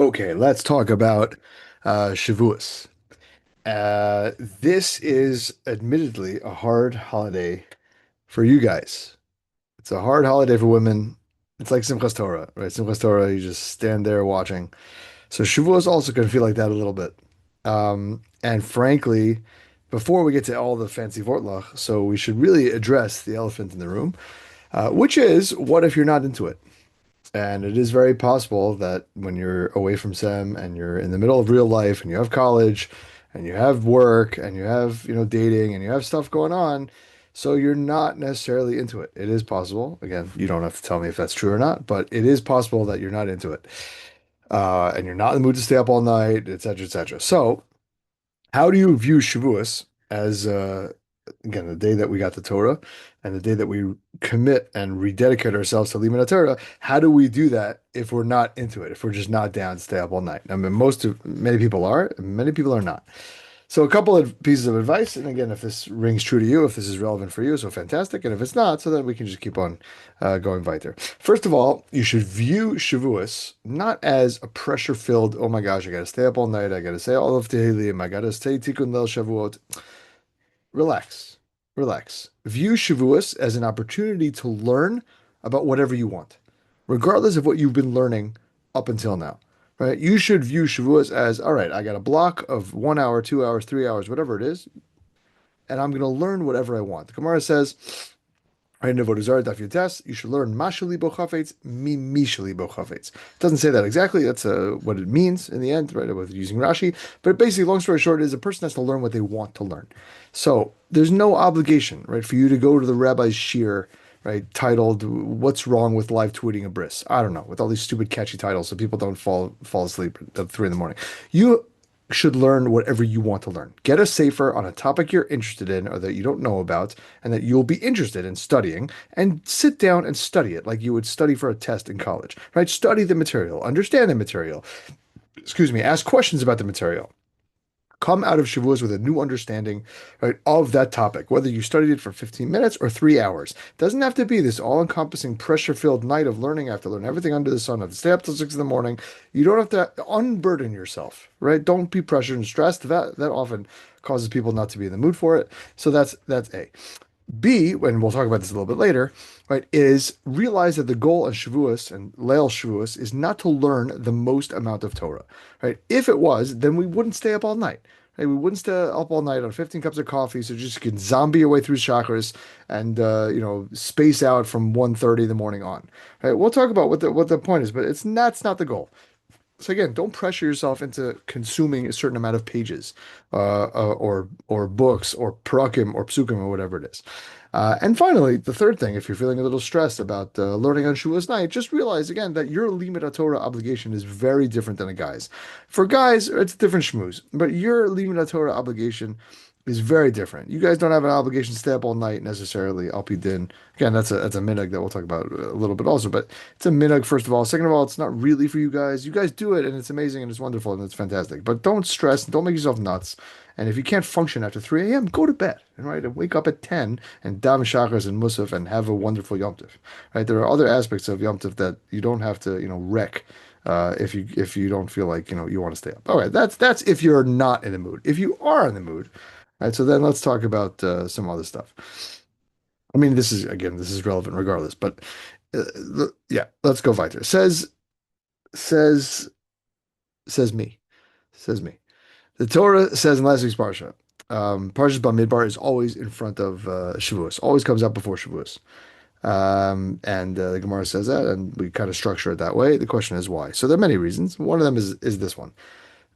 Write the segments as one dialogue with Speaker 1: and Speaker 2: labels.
Speaker 1: Okay, let's talk about Shavuos. This is admittedly a hard holiday for you guys. It's a hard holiday for women. It's like Simchas Torah, right? Simchas Torah, you just stand there watching. So Shavuos also can feel like that a little bit. And frankly, before we get to all the fancy Vortlach, so we should really address the elephant in the room, which is what if you're not into it? And it is very possible that when you're away from SEM and you're in the middle of real life and you have college and you have work and you have, dating and you have stuff going on, so you're not necessarily into it. It is possible. Again, you don't have to tell me if that's true or not, but it is possible that you're not into it. And you're not in the mood to stay up all night, et cetera, et cetera. So, how do you view Shavuos as again the day that we got the Torah and the day that we commit and rededicate ourselves to Limud Torah? How do we do that if we're not into it? If we're just not down to stay up all night? I mean, many people are, and many people are not. So a couple of pieces of advice, and again, if this rings true to you, if this is relevant for you, so fantastic, and if it's not, so then we can just keep on going weiter. First of all, you should view Shavuos not as a pressure-filled, oh my gosh, I got to stay up all night, I got to say all of Tehillim, I got to say Tikkun Leil Shavuot. Relax, relax. View Shavuos as an opportunity to learn about whatever you want, regardless of what you've been learning up until now, right? You should view Shavuos as, all right, I got a block of 1 hour, 2 hours, 3 hours, whatever it is, and I'm going to learn whatever I want. The Gemara says, right, Nevodah Zarah Daf Yotes, you should learn Mashali Bo Chafetz, Mishali Bo Chafetz. It doesn't say that exactly. That's what it means in the end, right? With using Rashi. But basically, long story short, is a person has to learn what they want to learn. So there's no obligation, right, for you to go to the rabbi's shir, right, titled "What's Wrong with Live Tweeting a Bris?" I don't know, with all these stupid catchy titles, so people don't fall asleep at 3 in the morning. You should learn whatever you want to learn. Get a safer on a topic you're interested in or that you don't know about and that you'll be interested in studying, and sit down and study it like you would study for a test in college, right? Study the material, understand the material, excuse me, ask questions about the material. Come out of Shavuos with a new understanding, right, of that topic, whether you studied it for 15 minutes or 3 hours. It doesn't have to be this all-encompassing, pressure-filled night of learning. I have to learn everything under the sun. I have to stay up till 6 in the morning. You don't have to unburden yourself, right? Don't be pressured and stressed. That often causes people not to be in the mood for it. So that's A. B, and we'll talk about this a little bit later, right, is realize that the goal of Shavuos and Leil Shavuos is not to learn the most amount of Torah, right? If it was, then we wouldn't stay up all night. Right? We wouldn't stay up all night on 15 cups of coffee, so just you can zombie your way through chakras and space out from 1:30 in the morning on. Right? We'll talk about what the point is, but that's not the goal. So again, don't pressure yourself into consuming a certain amount of pages, or books, or prakim, or psukim, or whatever it is. And finally, the third thing, if you're feeling a little stressed about learning on Shavuos night, just realize again that your Limud Torah obligation is very different than a guy's. For guys, it's a different schmooze, but your Limud Torah obligation is very different. You guys don't have an obligation to stay up all night necessarily. Al Pi Din. Again, that's a minhag that we'll talk about a little bit also, but it's a minhag first of all. Second of all, it's not really for you guys. You guys do it and it's amazing and it's wonderful and it's fantastic. But don't stress, don't make yourself nuts. And if you can't function after 3 a.m., go to bed, right? And wake up at 10 and daven shachars and musaf and have a wonderful Yom Tov, right? There are other aspects of Yom Tov that you don't have to, wreck if you don't feel like you want to stay up. All right, that's if you're not in the mood. If you are in the mood, all right, so then let's talk about some other stuff. I mean, this is relevant regardless, but yeah, let's go weiter. Says says me, says me. The Torah says in last week's parsha, Parshas Bamidbar is always in front of Shavuos, always comes out before Shavuos. And the Gemara says that, and we kind of structure it that way. The question is why. So there are many reasons. One of them is this one.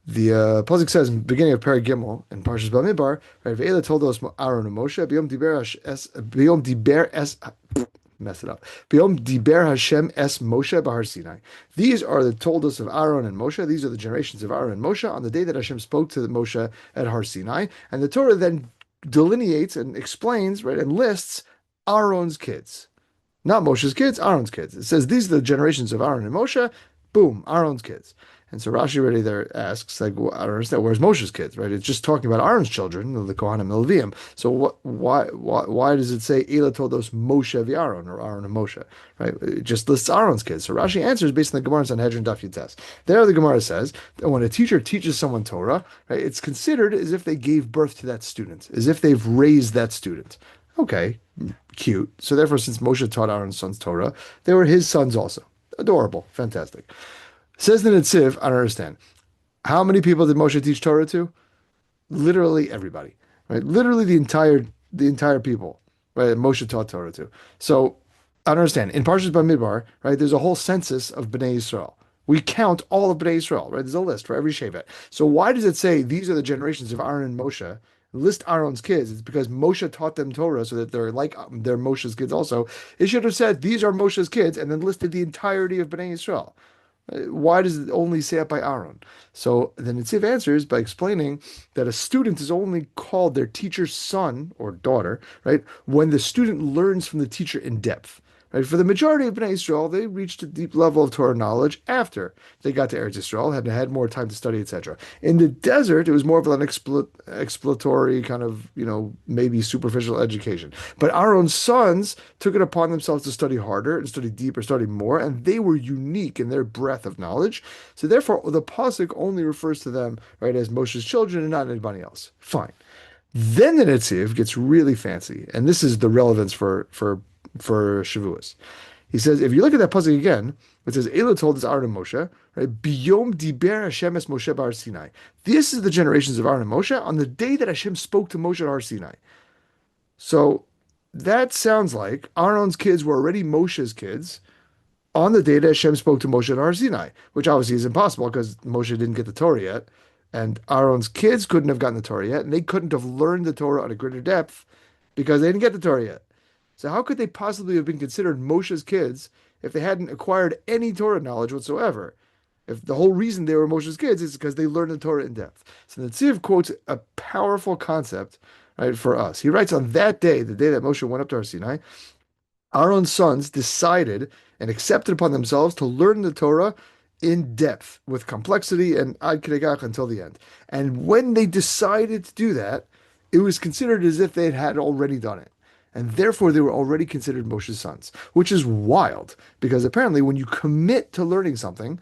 Speaker 1: The pasuk says in the beginning of Perek Gimel in Parshas Bamidbar, right? Ve'ela told us Aaron and Moshe biyom diber es mess it up. Biyom diber Hashem es Moshe b'Har Sinai. These are the toldos of Aaron and Moshe. These are the generations of Aaron and Moshe on the day that Hashem spoke to Moshe at Har Sinai. And the Torah then delineates and explains, right, and lists Aaron's kids. Not Moshe's kids, Aaron's kids. It says these are the generations of Aaron and Moshe. Boom, Aaron's kids. And so Rashi already there asks, like, well, I don't understand, where's Moshe's kids, right? It's just talking about Aaron's children, the Kohanim and the Levium. So why does it say Elah told us Moshe v'Aaron, or Aaron and Moshe, right? It just lists Aaron's kids. So Rashi answers based on the Gemara in Sanhedrin Daf Yutes. There the Gemara says that when a teacher teaches someone Torah, right, it's considered as if they gave birth to that student, as if they've raised that student. Okay, cute. So therefore, since Moshe taught Aaron's sons Torah, they were his sons also. Adorable, fantastic. Says the Netziv, I don't understand. How many people did Moshe teach Torah to? Literally everybody, right? Literally the entire people, right? Moshe taught Torah to. So I don't understand. In Parshas Bamidbar, right? There's a whole census of Bnei Yisrael. We count all of Bnei Yisrael, right? There's a list for every Shevet. So why does it say these are the generations of Aaron and Moshe? List Aaron's kids. It's because Moshe taught them Torah, so that they're like they're Moshe's kids also. It should have said these are Moshe's kids and then listed the entirety of Bnei Yisrael. Why does it only say it by Aaron? So the Netziv answers by explaining that a student is only called their teacher's son or daughter, right, when the student learns from the teacher in depth. Right? For the majority of Bnei Israel, they reached a deep level of Torah knowledge after they got to Eretz Yisrael, had more time to study, etc. In the desert, it was more of an exploratory kind of, maybe superficial education. But Aaron's sons took it upon themselves to study harder and study deeper, study more, and they were unique in their breadth of knowledge. So therefore, the pasuk only refers to them, right, as Moshe's children and not anybody else. Fine. Then the Netziv gets really fancy, and this is the relevance for Shavuos. He says, if you look at that pasuk again, it says, Elah told us Aaron and Moshe, right? Biyom diber Hashem es Moshe bar Sinai. This is the generations of Aaron and Moshe on the day that Hashem spoke to Moshe at Har Sinai. So that sounds like Aaron's kids were already Moshe's kids on the day that Hashem spoke to Moshe at Har Sinai, which obviously is impossible because Moshe didn't get the Torah yet, and Aaron's kids couldn't have gotten the Torah yet, and they couldn't have learned the Torah at a greater depth because they didn't get the Torah yet. So how could they possibly have been considered Moshe's kids if they hadn't acquired any Torah knowledge whatsoever? If the whole reason they were Moshe's kids is because they learned the Torah in depth. So the Tziv quotes a powerful concept, right, for us. He writes, on that day, the day that Moshe went up to Har Sinai, Aaron's sons decided and accepted upon themselves to learn the Torah in depth with complexity and ad kedegach until the end. And when they decided to do that, it was considered as if they had already done it. And therefore, they were already considered Moshe's sons, which is wild because apparently, when you commit to learning something,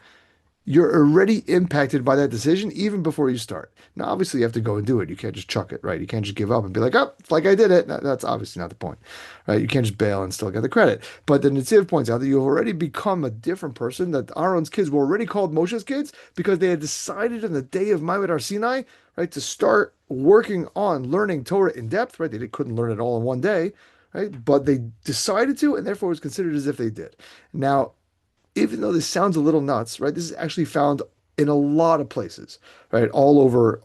Speaker 1: you're already impacted by that decision even before you start. Now, obviously, you have to go and do it. You can't just chuck it, right? You can't just give up and be like, oh, it's like I did it. That's obviously not the point, right? You can't just bail and still get the credit. But the Netziv points out that you've already become a different person, that Aaron's kids were already called Moshe's kids because they had decided on the day of Ma'amad Har Sinai, right, to start working on learning Torah in depth, right? They couldn't learn it all in one day, right? But they decided to, and therefore it was considered as if they did. Now, even though this sounds a little nuts, right? This is actually found in a lot of places, right? All over,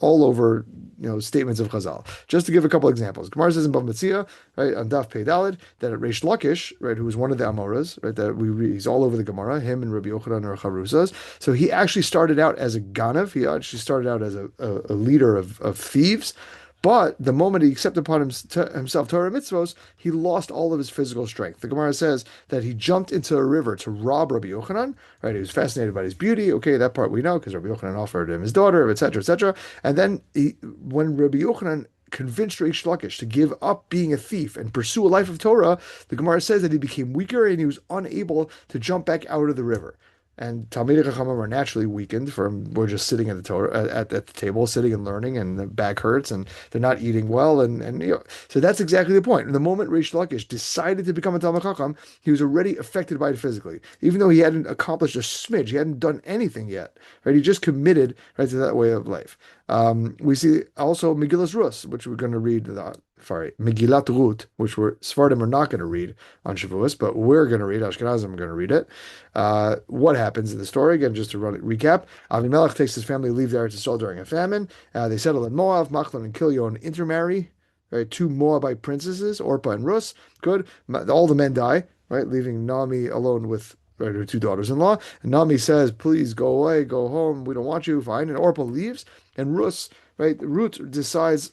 Speaker 1: statements of Chazal. Just to give a couple examples, Gemara says in Bava Metzia, right, on Daf Pei Daled, that Reish Lakish, right, who was one of the Amoras, right, that he's all over the Gemara, him and Rabbi Yochanan or Charuzas. So he actually started out as a Ganav. He actually started out as a leader of thieves. But the moment he accepted upon himself Torah mitzvos, he lost all of his physical strength. The Gemara says that he jumped into a river to rob Rabbi Yochanan. Right, he was fascinated by his beauty. Okay, that part we know because Rabbi Yochanan offered him his daughter, etc., etc. And then when Rabbi Yochanan convinced Reish Lakish to give up being a thief and pursue a life of Torah, the Gemara says that he became weaker and he was unable to jump back out of the river. And Talmidei Chachamim are naturally weakened from we're just sitting at the Torah at the table, sitting and learning, and the back hurts, and they're not eating well, and so that's exactly the point. And the moment Reish Lakish decided to become a Talmid Chacham, he was already affected by it physically, even though he hadn't accomplished a smidge, he hadn't done anything yet. Right, he just committed right to that way of life. We see also Megillas Rus, which we're going to read. Megillat Ruth, which Sephardim are not going to read on Shavuos, but we're going to read. Ashkenazim are going to read it. What happens in the story? Again, just to recap, Avimelech takes his family, leave the Eretz Yisrael during a famine. They settle in Moab. Machlon and Kilion intermarry. Right, two Moabite princesses, Orpah and Rus. Good. All the men die. Right, leaving Naomi alone with her two daughters-in-law. And Naomi says, "Please go away, go home. We don't want you." Fine. And Orpah leaves, and Ruth decides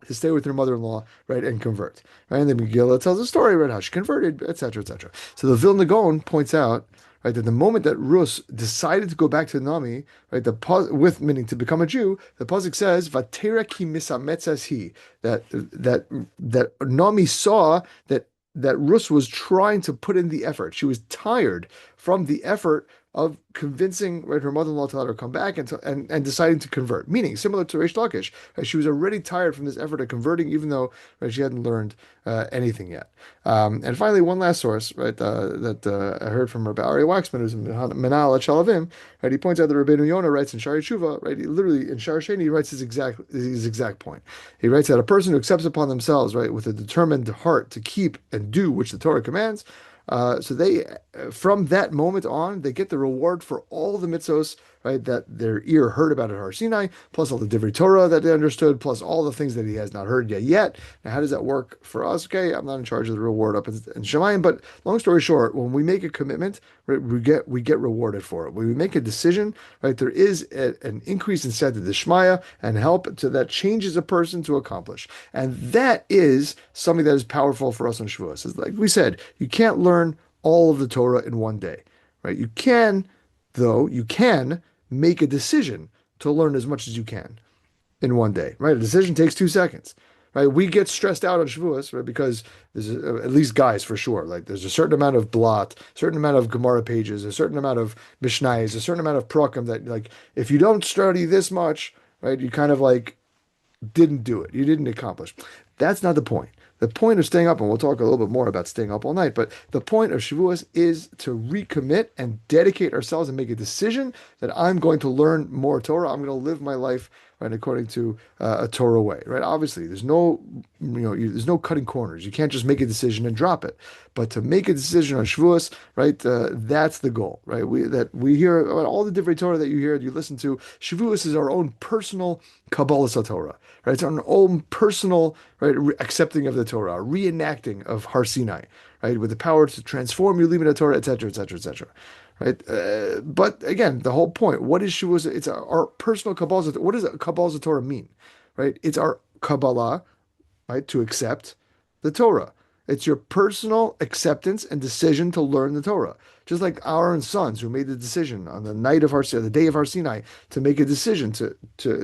Speaker 1: to stay with her mother-in-law, right, and convert. Right, and then Megillah tells a story, right, how she converted, etc., etc. So the Vilna Gaon points out, right? That the moment that Rus decided to go back to Nami, right, with meaning to become a Jew, the pasuk says, "Vatera ki misametzas he," that Nami saw that Rus was trying to put in the effort. She was tired from the effort of convincing, right, her mother-in-law to let her come back and deciding to convert. Meaning, similar to Reish Lakish, right, she was already tired from this effort of converting, even though, right, she hadn't learned anything yet. And finally, one last source, right, that I heard from Rabbi Ari Waxman, who's Menal at Shalavim, right, he points out that Rabbeinu Yonah writes in Shari Tshuva, right, he literally in Shar Sheni, he writes his exact point. He writes that a person who accepts upon themselves, right, with a determined heart to keep and do which the Torah commands, so they, from that moment on, they get the reward for all the mitzvos, right, that their ear heard about at Har Sinai, plus all the Divrei Torah that they understood, plus all the things that he has not heard yet. Now, how does that work for us? Okay, I'm not in charge of the reward up in Shemayim, but long story short, when we make a commitment, right, we get rewarded for it. When we make a decision, right, there is an increase in Seder Dishmaya and help that changes a person to accomplish, and that is something that is powerful for us on Shavuos. It's like we said, you can't learn all of the Torah in one day, right? You can, though, you can make a decision to learn as much as you can in one day, right? A decision takes 2 seconds, right? We get stressed out on Shavuos, right? Because at least guys for sure, like there's a certain amount of blot, certain amount of Gemara pages, a certain amount of Mishnayos, a certain amount of Prakim that, like, if you don't study this much, right, you kind of like didn't do it. You didn't accomplish. That's not the point. The point of staying up, and we'll talk a little bit more about staying up all night, but the point of Shavuos is to recommit and dedicate ourselves and make a decision that I'm going to learn more Torah. I'm going to live my life, right, according to a Torah way, right? Obviously, there's no cutting corners. You can't just make a decision and drop it. But to make a decision on Shavuos, right, that's the goal, right? We hear about all the different Torah that you hear, you listen to. Shavuos is our own personal Kabbalah Torah, right? It's our own personal, right, accepting of the Torah, reenacting of Har Sinai, right, with the power to transform your limit of Torah, etc., etc., etc. Right, but again, the whole point. What is Shavuos? It's our personal Kabbalah. What does Kabbalah Torah mean? Right, it's our Kabbalah, right, to accept the Torah. It's your personal acceptance and decision to learn the Torah. Just like Aaron's sons who made the decision on the night of the day of Har Sinai, to make a decision to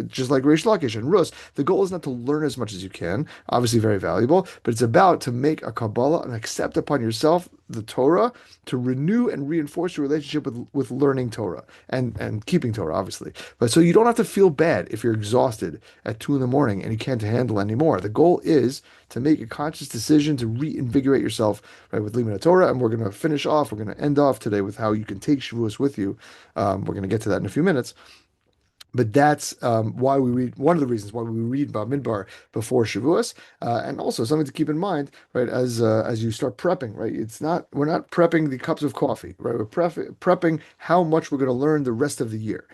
Speaker 1: just like Reish Lakish and Rus. The goal is not to learn as much as you can, obviously very valuable, but it's about to make a Kabbalah and accept upon yourself the Torah, to renew and reinforce your relationship with learning Torah and keeping Torah, obviously. But so you don't have to feel bad if you're exhausted at 2 a.m. and you can't handle anymore. The goal is to make a conscious decision to reinvigorate yourself, right, with Limud Torah. And we're going to finish off, we're going to end off today with how you can take Shavuos with you. We're going to get to that in a few minutes. But that's why we read, one of the reasons why we read Bamidbar before Shavuos, and also something to keep in mind, right? As you start prepping, right? We're not prepping the cups of coffee, right? We're prepping how much we're going to learn the rest of the year.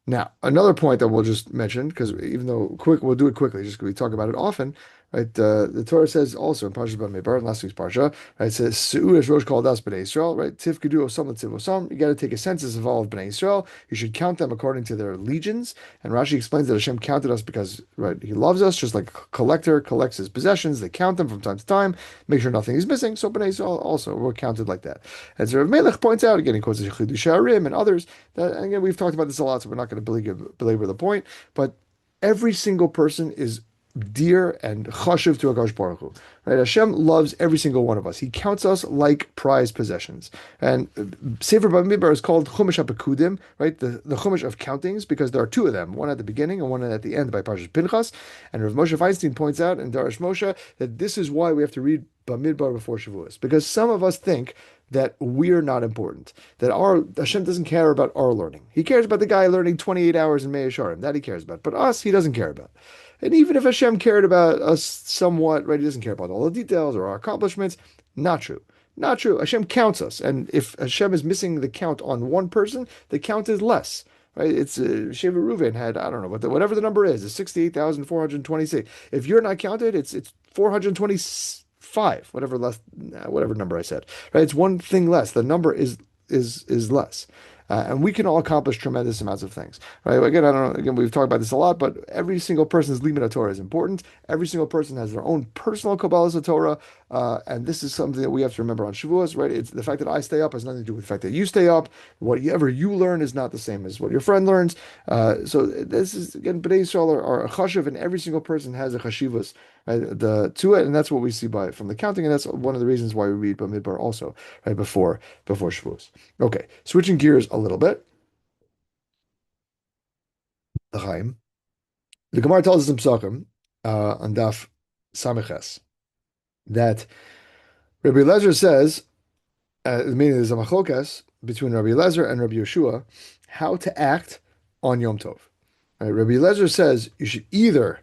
Speaker 1: Now, another point that we'll just mention, because even though we'll do it quickly, just because we talk about it often, right? The Torah says also in Parshas Bamidbar, in last week's Parsha, right? It says, "Se'u es rosh kol das b'nei Yisrael," right? Tifkedu osam l'tiv osam. You got to take a census of all of b'nei Yisrael. You should count them according to their legions. And Rashi explains that Hashem counted us because, right, He loves us, just like a collector collects his possessions. They count them from time to time, make sure nothing is missing. So b'nei Yisrael also were counted like that. And so Rav Melech points out, again, he quotes Chiddushei HaRim and others, that, and again, we've talked about this a lot, so we're not going to belabor the point, but every single person is dear and chashuv to HaKadosh Baruch Hu. Right? Hashem loves every single one of us. He counts us like prized possessions. And Sefer Bamidbar is called Chumash HaPekudim, right? The Chumash of countings, because there are 2 of them, one at the beginning and one at the end by Parshas Pinchas. And Rav Moshe Feinstein points out in Darash Moshe that this is why we have to read Bamidbar before Shavuos, because some of us think that we're not important, that Hashem doesn't care about our learning. He cares about the guy learning 28 hours in Mei Sharim. That He cares about. But us, He doesn't care about. And even if Hashem cared about us somewhat, right, He doesn't care about all the details or our accomplishments. Not true. Not true. Hashem counts us. And if Hashem is missing the count on one person, the count is less. Right? It's Sheva Reuven had, I don't know, whatever the number is 68,426. If you're not counted, it's 425, whatever number I said. Right? It's one thing less. The number is less. And we can all accomplish tremendous amounts of things, right? Again, I don't know. Again, we've talked about this a lot, but every single person's limud Torah is important. Every single person has their own personal Kabbalah Torah, And this is something that we have to remember on Shavuos, right? It's the fact that I stay up has nothing to do with the fact that you stay up. Whatever you learn is not the same as what your friend learns. So this is again, Bnei Yisrael are a chashuv, and every single person has a chashivas, right, to it, and that's what we see by from the counting, and that's one of the reasons why we read Bamidbar also, right, before Shavuos. Okay, switching gears a little bit. The Chaim. The Gemara tells us in Psachim on Daf Samiches that Rabbi Eliezer says, meaning there's a machlokas between Rabbi Eliezer and Rabbi Yeshua, how to act on Yom Tov. Right? Rabbi Eliezer says you should either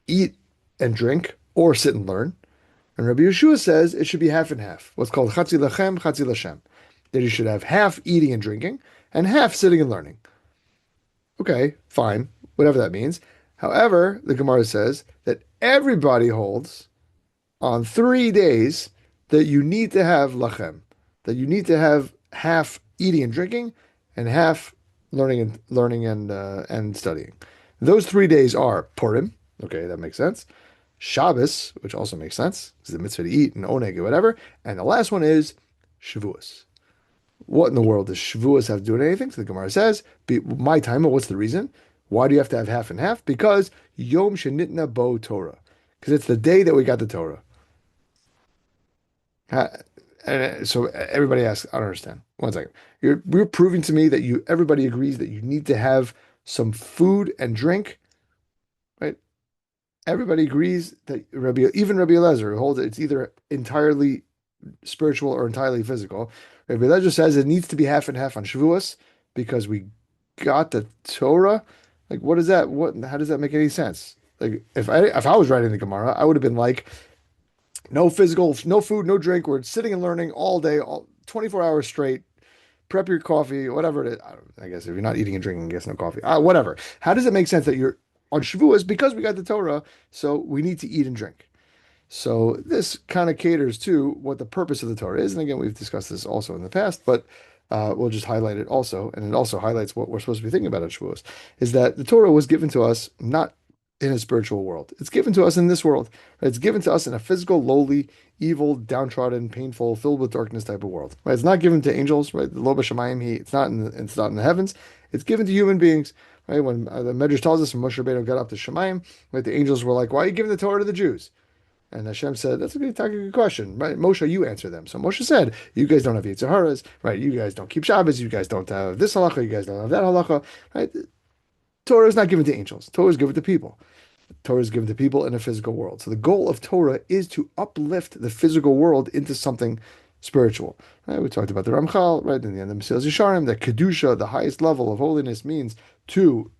Speaker 1: eat and drink or sit and learn. And Rabbi Yeshua says it should be half and half, what's called chatzi lachem, chatzi lashem. That you should have half eating and drinking and half sitting and learning. Okay, fine, whatever that means. However, the Gemara says that everybody holds on 3 days that you need to have lachem, that you need to have half eating and drinking and half learning and studying. Those 3 days are Purim. Okay, that makes sense. Shabbos, which also makes sense, is the mitzvah to eat and oneg or whatever. And the last one is Shavuos. What in the world does Shavuos have to do with anything? So the Gemara says, my time, what's the reason? Why do you have to have half and half? Because Yom Shenitna Bo Torah. Because it's the day that we got the Torah. And so everybody asks, I don't understand. One second. You're proving to me that everybody agrees that you need to have some food and drink, right? Everybody agrees that even Rabbi Eliezer, who holds it's either entirely spiritual or entirely physical. Rabbi Eliezer says it needs to be half and half on Shavuos because we got the Torah. Like, what is that? How does that make any sense? Like, if I was writing the Gemara, I would have been like, no physical, no food, no drink. We're sitting and learning all day, 24 hours straight. Prep your coffee, whatever it is. I guess if you're not eating and drinking, I guess no coffee. Whatever. How does it make sense that you're on Shavuos because we got the Torah, so we need to eat and drink? So this kind of caters to what the purpose of the Torah is. And again, we've discussed this also in the past, but we'll just highlight it also. And it also highlights what we're supposed to be thinking about at Shavuos, is that the Torah was given to us not in a spiritual world. It's given to us in this world. Right? It's given to us in a physical, lowly, evil, downtrodden, painful, filled with darkness type of world. Right? It's not given to angels. Right? The Lo B'Shamayim, it's not in the heavens. It's given to human beings. Right? When the Medrash tells us when Moshe Rabbeinu got up to Shemayim, right, the angels were like, "Why are you giving the Torah to the Jews?" And Hashem said, "That's a good question, right? Moshe, you answer them." So Moshe said, "You guys don't have Yetzer Haras, right? You guys don't keep Shabbos. You guys don't have this halacha. You guys don't have that halacha, right? Torah is not given to angels. Torah is given to people. Torah is given to people in a physical world. So the goal of Torah is to uplift the physical world into something spiritual. Right? We talked about the Ramchal, right, in the end of Mesilas Yesharim, that Kedusha, the highest level of holiness, means to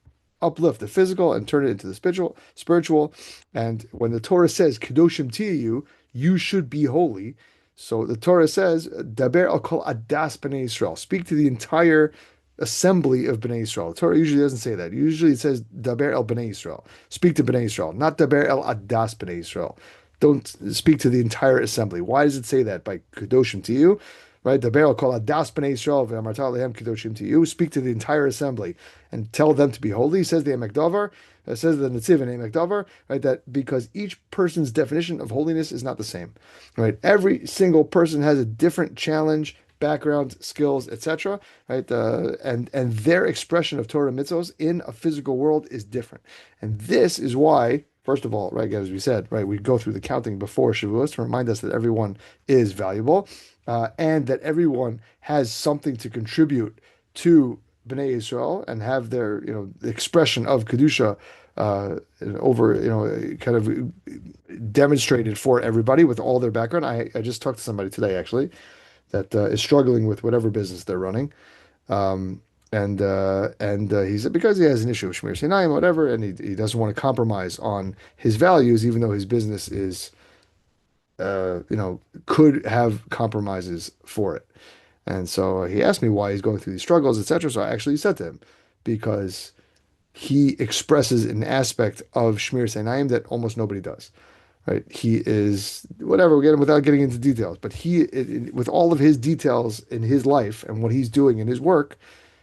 Speaker 1: uplift the physical and turn it into the spiritual. And when the Torah says, Kedoshim Tiyu, you should be holy. So the Torah says, Daber al kol adas b'nei Yisrael, speak to the entire assembly of Bnei Yisrael. The Torah usually doesn't say that. Usually it says Daber el Bnei Yisrael. Speak to Bnei Yisrael, not Daber el Adas Bnei Yisrael. Don't speak to the entire assembly. Why does it say that? By Kedoshim to you, right? Daber el kol Adas Bnei Yisrael ve'amarta lehem Kedoshim to you. Speak to the entire assembly and tell them to be holy. Says the Emek Davar. It says the Netziv and Emek Davar, right? That because each person's definition of holiness is not the same, right? Every single person has a different challenge, background, skills, etc. Right, and their expression of Torah mitzvos in a physical world is different, and this is why, first of all, right, as we said, right, we go through the counting before Shavuos to remind us that everyone is valuable, and that everyone has something to contribute to Bnei Yisrael and have their, expression of kedusha over, kind of demonstrated for everybody with all their background. I just talked to somebody today actually that is struggling with whatever business they're running. And he said because he has an issue with Shmir Sinai and whatever, and he doesn't want to compromise on his values, even though his business is, could have compromises for it. And so he asked me why he's going through these struggles, etc. So I actually said to him, because he expresses an aspect of Shmir Sinai that almost nobody does. Right, he is whatever. Again, without getting into details, but with all of his details in his life and what he's doing in his work,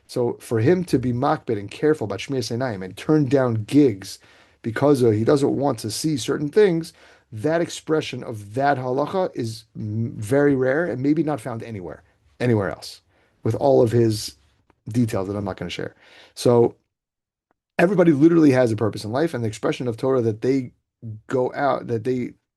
Speaker 1: so for him to be makbid and careful about Shmir Seinaim and turn down gigs because he doesn't want to see certain things, that expression of that halacha is very rare and maybe not found anywhere else, with all of his details that I'm not going to share. So everybody literally has a purpose in life, and the expression of Torah that they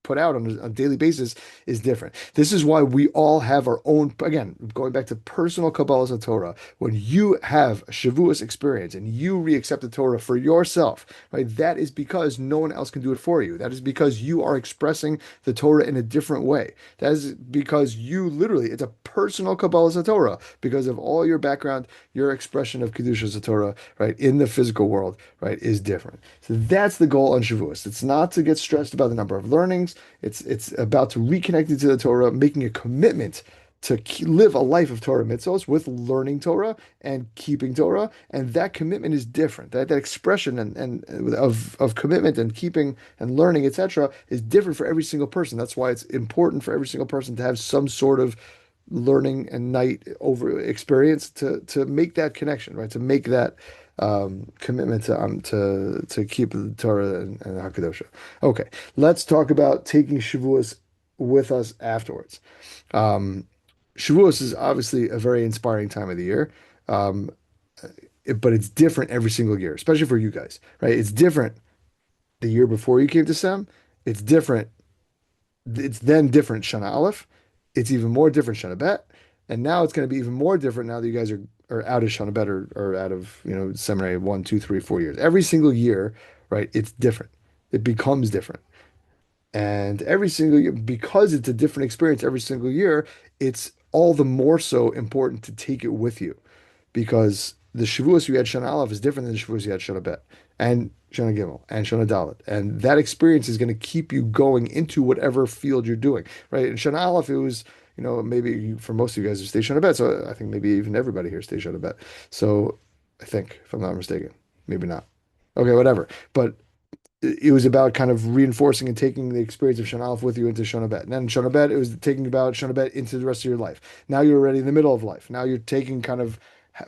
Speaker 1: put out on a daily basis is different. This is why we all have our own, again, going back to personal Kabbalah of Torah. When you have a Shavuos experience and you re-accept the Torah for yourself, right? That is because no one else can do it for you. That is because you are expressing the Torah in a different way. That is because you literally, it's a personal Kabbalah of Torah because of all your background, your expression of Kedushas Torah, right, in the physical world, right, is different. So that's the goal on Shavuos. It's not to get stressed about the number of learnings. It's about to reconnecting to the Torah, making a commitment to live a life of Torah mitzvos with learning Torah and keeping Torah, and that commitment is different. That expression and of commitment and keeping and learning, etc., is different for every single person. That's why it's important for every single person to have some sort of learning and night over experience to make that connection, right? To make that commitment to keep the Torah and Hakadosha. Okay, let's talk about taking Shavuos with us afterwards. Um, Shavuos is obviously a very inspiring time of the year, um, but it's different every single year, especially for you guys, right? It's different the year before you came to Sem. It's different it's then different Shana Aleph. It's even more different Shana Bet. And now it's going to be even more different now that you guys are out of Shana Bet or out of, seminary 1, 2, 3, 4 years. Every single year, right, it's different. It becomes different. And every single year, because it's a different experience every single year, it's all the more so important to take it with you because the Shavuos you had Shana Aleph is different than the Shavuos you had Shana Bet and Shana Gimel and Shana Dalet. And that experience is going to keep you going into whatever field you're doing, right? In Shana Aleph, it was, maybe for most of you guys, it stay Shana Bet. So I think maybe even everybody here stays Shana Bet. So I think, if I'm not mistaken, maybe not. Okay, whatever. But it was about kind of reinforcing and taking the experience of Shana Aleph with you into Shana Bet. And then Shana Bet, it was taking about Shana Bet into the rest of your life. Now you're already in the middle of life. Now you're taking kind of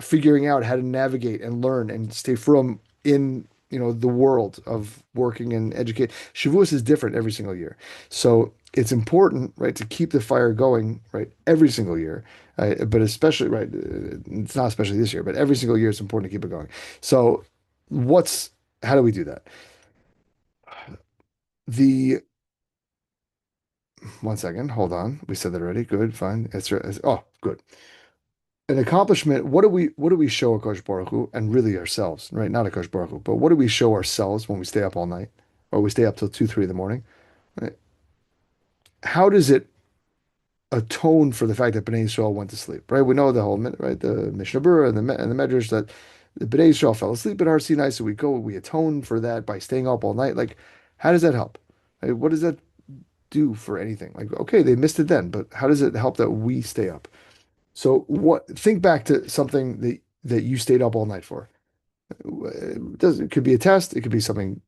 Speaker 1: figuring out how to navigate and learn and stay from in, the world of working and educate. Shavuos is different every single year. So it's important, right, to keep the fire going, right, every single year. But especially, right, it's not especially this year, but every single year it's important to keep it going. So how do we do that? The One second, hold on. We said that already. Good, fine. Oh, good. An accomplishment. What do we show Akash Baruch Hu and really ourselves, right? Not Akash Baruch Hu, but what do we show ourselves when we stay up all night or we stay up till 2, 3 in the morning? Right? How does it atone for the fact that Bnei Israel went to sleep? Right? We know the whole, right? The Mishnah Berurah and the Medrash that the Bnei Israel fell asleep at Har Sinai, so we atone for that by staying up all night. Like, how does that help? Right? What does that do for anything? Like, okay, they missed it then, but how does it help that we stay up? So think back to something that you stayed up all night for. It could be a test, it could be something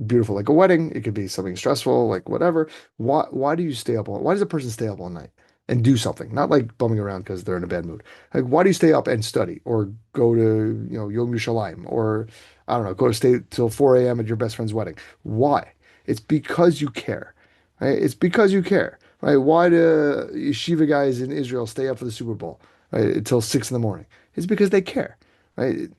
Speaker 1: beautiful like a wedding, it could be something stressful like whatever. Why do you stay up why does a person stay up all night and do something? Not like bumming around because they're in a bad mood. Like why do you stay up and study or go to, Yom Yerushalayim or I don't know, go to stay till 4 a.m. at your best friend's wedding? Why? It's because you care. Right? It's because you care. Right? Why do yeshiva guys in Israel stay up for the Super Bowl, right, until 6 in the morning? It's because they care. Right?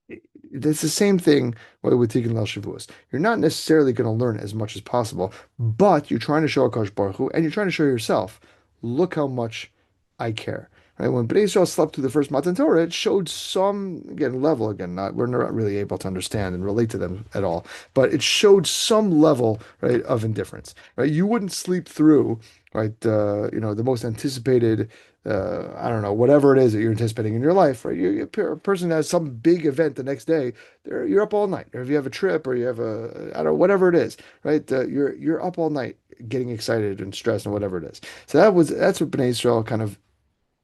Speaker 1: It's the same thing with Tikkun Leil Shavuos. You're not necessarily going to learn as much as possible, but you're trying to show Akash Baruch Hu, and you're trying to show yourself, look how much I care. Right? When Bnei Israel slept through the first Matan Torah, it showed some, again, level, again, we're not really able to understand and relate to them at all, but it showed some level, right, of indifference. Right? You wouldn't sleep through, right, the most anticipated I don't know, whatever it is that you're anticipating in your life, right? A person has some big event the next day, you're up all night. Or if you have a trip or you have I don't know, whatever it is, right? You're up all night getting excited and stressed and whatever it is. So that's what Bnei Israel kind of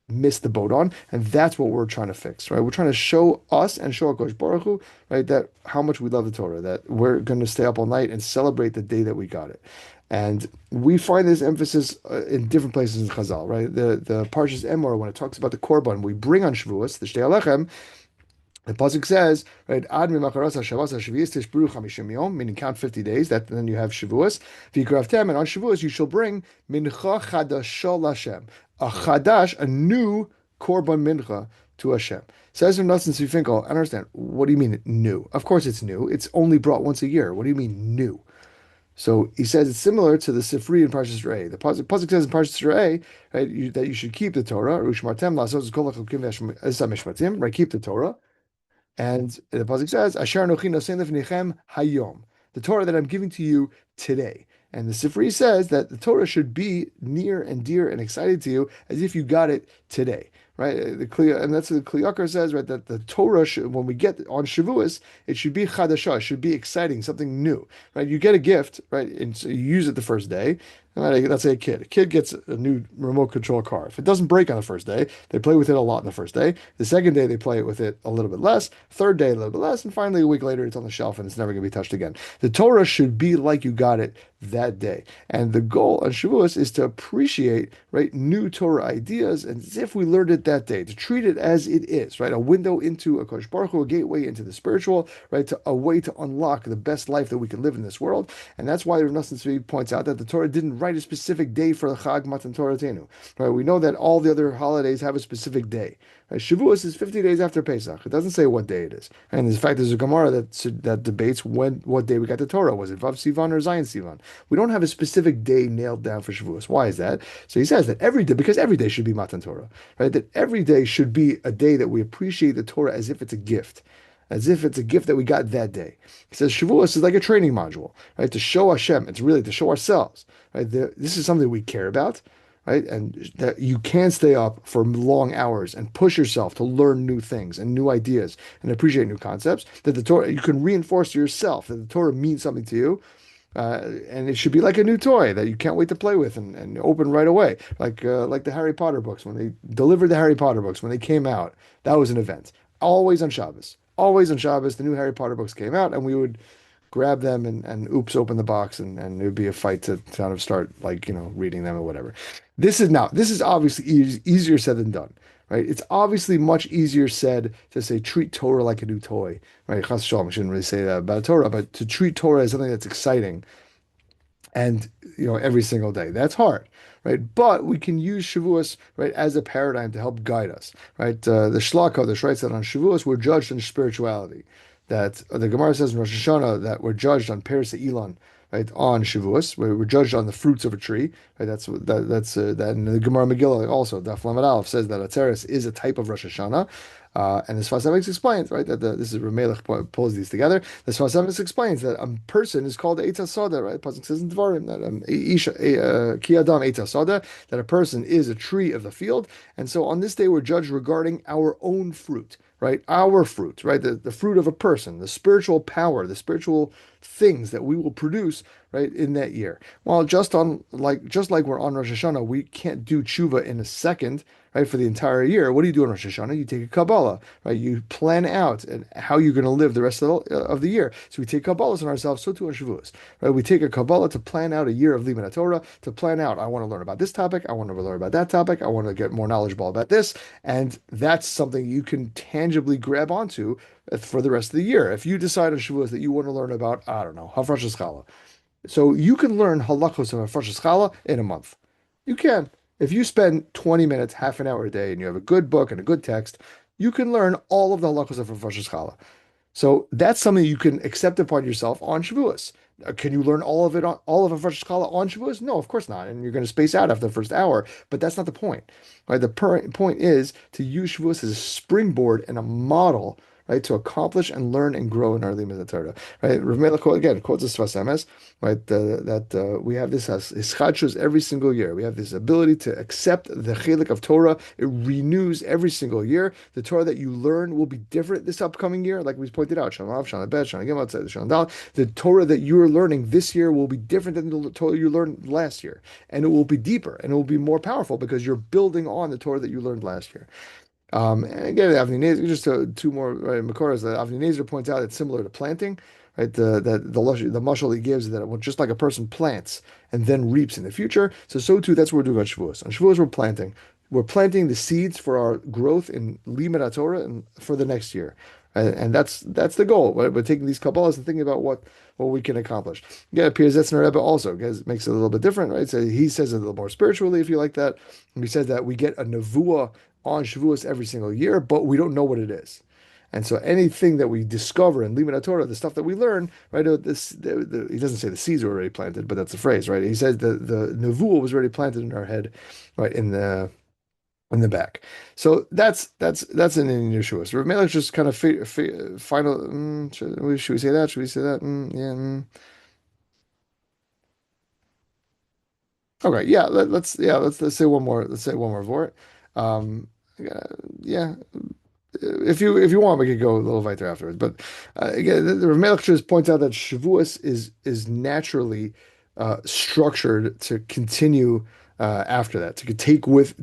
Speaker 1: missed the boat on, and that's what we're trying to fix, right? We're trying to show us and show Hakadosh Baruch Hu, right, that how much we love the Torah, that we're going to stay up all night and celebrate the day that we got it. And we find this emphasis in different places in Chazal, right? The Parshas Emor, when it talks about the Korban, we bring on Shavuos, the Shtei Alechem, The pasuk says, right, Ad mimacharas hashavas hashavias tishbru chamishim yom, meaning count 50 days. That then you have Shavuos. V'yikraftem, and on Shavuos you shall bring mincha chadashah Lashem, a chadash, a new korban mincha to Hashem. Says Rav Nosson Tzvi Finkel, I don't understand. What do you mean new? Of course it's new. It's only brought once a year. What do you mean new? So he says it's similar to the Sifri in Parshas Re'eh. The pasuk says in Parshas Re'eh, right, that you should keep the Torah. Ushmartem lasos kol hachukim mishpatim, right? Keep the Torah. And the pasuk says, "Asher anochi nosein lefnechem hayom," the Torah that I'm giving to you today. And the Sifri says that the Torah should be near and dear and excited to you as if you got it today, right? And that's what the Kli Yakar says, right? That the Torah should, when we get on Shavuos, it should be chadashah, it should be exciting, something new, right? You get a gift, right, and so you use it the first day. Right, let's say a kid. A kid gets a new remote control car. If it doesn't break on the first day, they play with it a lot on the first day. The second day, they play with it a little bit less. Third day, a little bit less. And finally, a week later, it's on the shelf and it's never going to be touched again. The Torah should be like you got it that day. And the goal on Shavuos is to appreciate, right, new Torah ideas and as if we learned it that day, to treat it as it is, right? A window into a Kodesh Baruch Hu, a gateway into the spiritual, right? A way to unlock the best life that we can live in this world. And that's why Rav Nosson Tzvi points out that the Torah didn't write a specific day for the Chag Matan Torah Tenu. Right? We know that all the other holidays have a specific day. Right? Shavuos is 50 days after Pesach. It doesn't say what day it is. And in fact, there's a Gemara that debates what day we got the Torah. Was it Vav Sivan or Zayin Sivan? We don't have a specific day nailed down for Shavuos. Why is that? So he says that every day, because every day should be Matan Torah, right? That every day should be a day that we appreciate the Torah as if it's a gift, as if it's a gift that we got that day. He says Shavuos is like a training module, right? To show Hashem, it's really to show ourselves, right? This is something we care about, right? And that you can stay up for long hours and push yourself to learn new things and new ideas and appreciate new concepts. That the Torah, you can reinforce to yourself that the Torah means something to you. And it should be like a new toy that you can't wait to play with and open right away, like the Harry Potter books. When they delivered the Harry Potter books, when they came out, that was an event. Always on Shabbos. Always on Shabbos, the new Harry Potter books came out, and we would grab them and oops, open the box, and it would be a fight to kind of start, like, reading them or whatever. This is obviously easier said than done, right? It's obviously much easier said to say treat Torah like a new toy, right? Chas Shalom, I shouldn't really say that about Torah, but to treat Torah as something that's exciting and every single day. That's hard, right? But we can use Shavuos, right, as a paradigm to help guide us, right? The Shlach Kodesh writes that on Shavuos we're judged on spirituality. That the Gemara says in Rosh Hashanah that we're judged on Peres Elon, right, on Shavuos. We're judged on the fruits of a tree, right? That in the Gemara Megillah also. Daf Lamed Aleph says that Atzeres is a type of Rosh Hashanah. And the Sfas Emes explains, right, that this is Ramelech pulls these together. The Sfas Emes explains that a person is called Eitz Soda, right? Pasuk says in Dvarim that Ki Adam Eitz Soda, that a person is a tree of the field. And so on this day we're judged regarding our own fruit, right? Our fruit, right? The fruit of a person, the spiritual power, the spiritual things that we will produce, right, in that year. Well, just like we're on Rosh Hashanah, we can't do tshuva in a second, right, for the entire year. What do you do on Rosh Hashanah? You take a Kabbalah, right? You plan out and how you're going to live the rest of the year. So we take Kabbalahs on ourselves, so too on Shavuos, right? We take a Kabbalah to plan out a year of Limud Torah, to plan out, I want to learn about this topic, I want to learn about that topic, I want to get more knowledgeable about this, and that's something you can tangibly grab onto for the rest of the year. If you decide on Shavuos that you want to learn about, I don't know, Hafrashas Challah, so you can learn halachos of Hafrashas Challah in a month. You can. If you spend 20 minutes, half an hour a day, and you have a good book and a good text, you can learn all of the halachos of Hafrashas Challah. So that's something you can accept upon yourself on Shavuos. Can you learn all of Hafrashas Challah on Shavuos? No, of course not. And you're going to space out after the first hour, but that's not the point. Right? The point is to use Shavuos as a springboard and a model, right, to accomplish and learn and grow in our Limud Torah, right? Rav Melech again quotes the Sfas Emes, right? That we have this as ischadshus every single year. We have this ability to accept the chelik of Torah. It renews every single year. The Torah that you learn will be different this upcoming year, like we pointed out. Shana Av, Shana Bet, Shana Gimel, Shana Dal. The Torah that you are learning this year will be different than the Torah you learned last year, and it will be deeper and it will be more powerful because you're building on the Torah that you learned last year. And again, Avnei Nezer, just two more right, Makoras that Avnei Nezer points out it's similar to planting, right? The mashal he gives that just like a person plants and then reaps in the future, so too that's what we're doing on Shavuos. On Shavuos we're planting. we're planting the seeds for our growth in Limud Torah and for the next year. And that's the goal. We're taking these Kabbalahs and thinking about what we can accomplish. Yeah, Piers Zetzner Rebbe also because it makes it a little bit different, right? So he says it a little more spiritually, if you like that. And he says that we get a nevuah on Shavuos every single year, but we don't know what it is. And so anything that we discover in Limud Torah, the stuff that we learn, right? He doesn't say the seeds were already planted, but that's the phrase, right? He says the nevuah was already planted in our head, right? In the back. So that's an Yeshua. So Rav Melech just kind of final. Should we say that? Should we say that? Yeah. Okay. Yeah. Let's say one more. Let's say one more for it. Yeah. Yeah. If you want, we could go a little weiter afterwards. But again, the Rav Melech just points out that Shavuos is naturally structured to continue after that to take with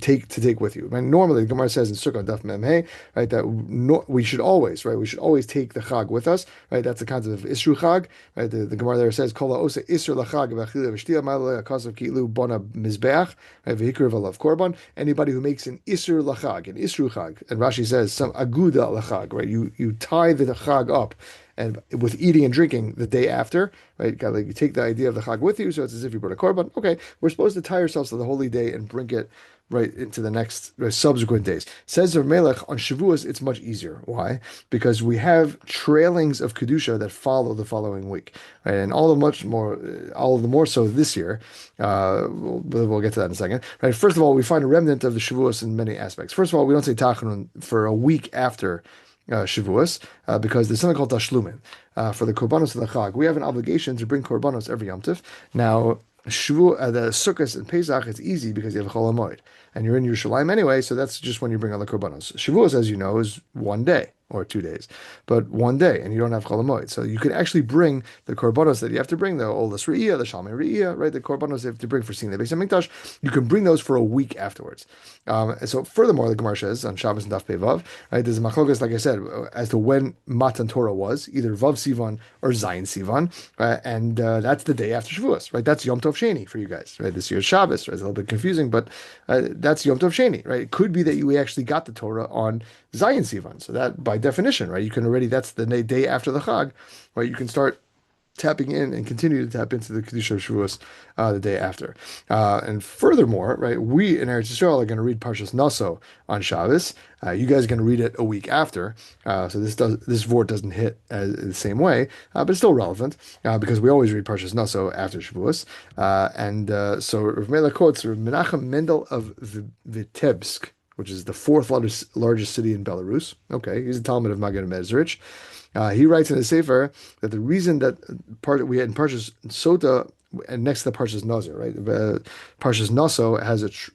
Speaker 1: you. I mean, normally the Gemara says in Sukkot Daf Mem Hey, right, that no, we should always take the Chag with us, right? That's the concept of Isru Chag, right? The Gemara there says Kol Osa Isru LaChag V'Achila V'Shtia Ma'alei Akasav Ki'lu Bona Mizbeach, right? V'Hikra V'Lav Korban. Anybody who makes an Isru LaChag, an Isru Chag, and Rashi says some Aguda LaChag, right? You tie the Chag up and with eating and drinking the day after, right? Like you take the idea of the Chag with you, so it's as if you brought a korban. Okay, we're supposed to tie ourselves to the holy day and bring it right into the next subsequent days. Says Rav Melech on Shavuos, it's much easier. Why? Because we have trailings of kedusha that follow the following week, right? And all of the more so this year. We'll get to that in a second. Right? First of all, we find a remnant of the Shavuos in many aspects. First of all, we don't say Tachanun for a week after Shavuos, because there's something called Tashlumin for the Korbanos of the Chag. We have an obligation to bring Korbanos every Yom Tov. Now, the Sukkot and Pesach, it's easy because you have Chol Hamoed, and you're in Yerushalayim anyway, so that's just when you bring all the Korbanos. Shavuos, as you know, is one day or 2 days, but one day, and you don't have Chol Hamoed. So you can actually bring the Korbanos that you have to bring, the Olas Re'iyah, the Shalmei Re'iyah, right? The Korbanos you have to bring for seeing the Beis HaMikdash, you can bring those for a week afterwards. So furthermore, the Gemara says on Shabbos and Daf Pei Vav, right? There's a machlokas, like I said, as to when Matan Torah was, either Vav Sivan or Zayin Sivan, and that's the day after Shavuos, right? That's Yom Tov Sheni for you guys, right? This year's Shabbos, right? It's a little bit confusing, but that's Yom Tov Sheni, right? It could be that you actually got the Torah on Zayin Sivan, so that by definition, right? You can already that's the day after the Chag, right? You can start tapping in and continue to tap into the Kedusha of Shavuos the day after. And furthermore, right, we in Eretz Yisrael are going to read Parshas Naso on Shabbos. You guys are going to read it a week after. So this vort doesn't hit the same way, but it's still relevant because we always read Parshas Naso after Shavuos. So Rav Melech quotes Rav Menachem Mendel of Vitebsk, which is the fourth largest city in Belarus. Okay, he's a Talmud of Magen Mezrich. He writes in his Sefer that the reason that we had in Parshas Sota and next to the Parshas Nazir, right? Parshas Naso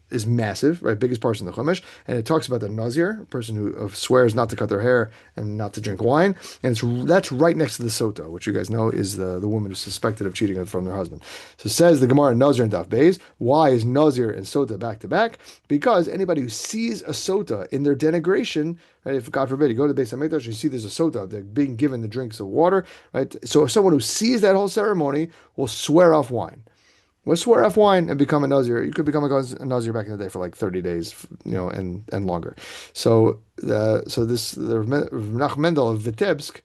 Speaker 1: is massive, right? Biggest parsha in the Chumash, and it talks about the Nazir, a person who swears not to cut their hair and not to drink wine, and that's right next to the Sota, which you guys know is the woman who's suspected of cheating from their husband. So says the Gemara Nazir and Daf Beis, why is Nazir and Sota back to back? Because anybody who sees a Sota in their denigration, right, if God forbid you go to the Beis HaMikdash, you see there's a Sota, they're being given the drinks of water, right? So someone who sees that whole ceremony will swear off wine. We'll swear off wine and become a Nazir. You could become a Nazir back in the day for like 30 days, and longer. So the Menachem Mendel of Vitebsk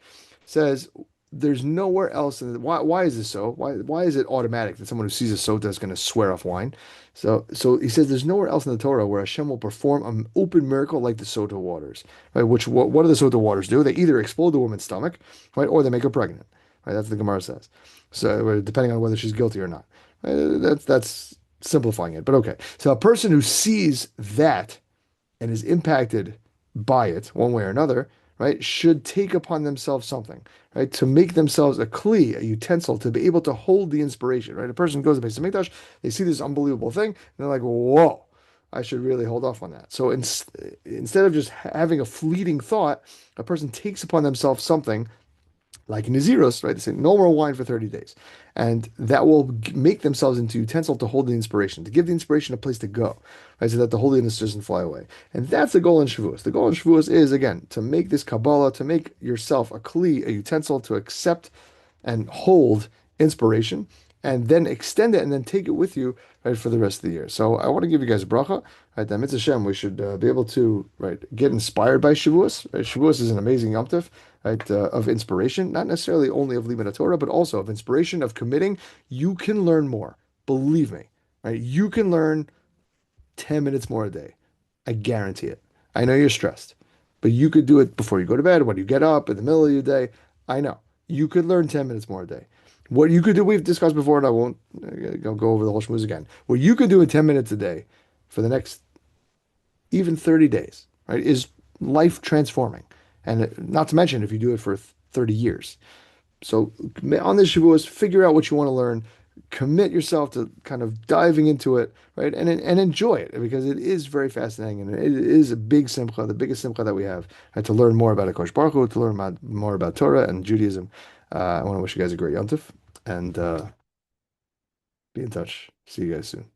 Speaker 1: says there's nowhere else. Why is this so? Why is it automatic that someone who sees a sota is going to swear off wine? So he says there's nowhere else in the Torah where Hashem will perform an open miracle like the sota waters. Right? What do the sota waters do? They either explode the woman's stomach, right, or they make her pregnant. Right? That's what the Gemara says. So depending on whether she's guilty or not. Right? That's simplifying it, but okay. So a person who sees that and is impacted by it one way or another, right, should take upon themselves something, right, to make themselves a kli, a utensil, to be able to hold the inspiration, right? A person goes to Beis HaMikdash, they see this unbelievable thing, and they're like, whoa, I should really hold off on that. So instead of just having a fleeting thought, a person takes upon themselves something like Naziros, right? They say no more wine for 30 days. And that will make themselves into utensil to hold the inspiration, to give the inspiration a place to go, right? So that the holiness doesn't fly away. And that's the goal in Shavuos. The goal in Shavuos is, again, to make this Kabbalah, to make yourself a kli, a utensil to accept and hold inspiration and then extend it and then take it with you, right, for the rest of the year. So I want to give you guys a bracha, right? That Mitzvah Shem, we should be able to, right, get inspired by Shavuos. Right? Shavuos is an amazing Yom Tov, right, of inspiration, not necessarily only of Limud Torah, but also of inspiration, of committing. You can learn more. Believe me, right? You can learn 10 minutes more a day. I guarantee it. I know you're stressed, but you could do it before you go to bed, when you get up, in the middle of your day. I know. You could learn 10 minutes more a day. What you could do, we've discussed before, and I won't go over the whole schmooze again. What you could do in 10 minutes a day for the next even 30 days, right, is life transforming. And not to mention if you do it for 30 years. So on this Shavuos, figure out what you want to learn, commit yourself to kind of diving into it, right? And enjoy it because it is very fascinating and it is a big simcha, the biggest simcha that we have, to learn more about Hakadosh Baruch Hu, to learn more about Torah and Judaism. I want to wish you guys a great Yom Tov and be in touch. See you guys soon.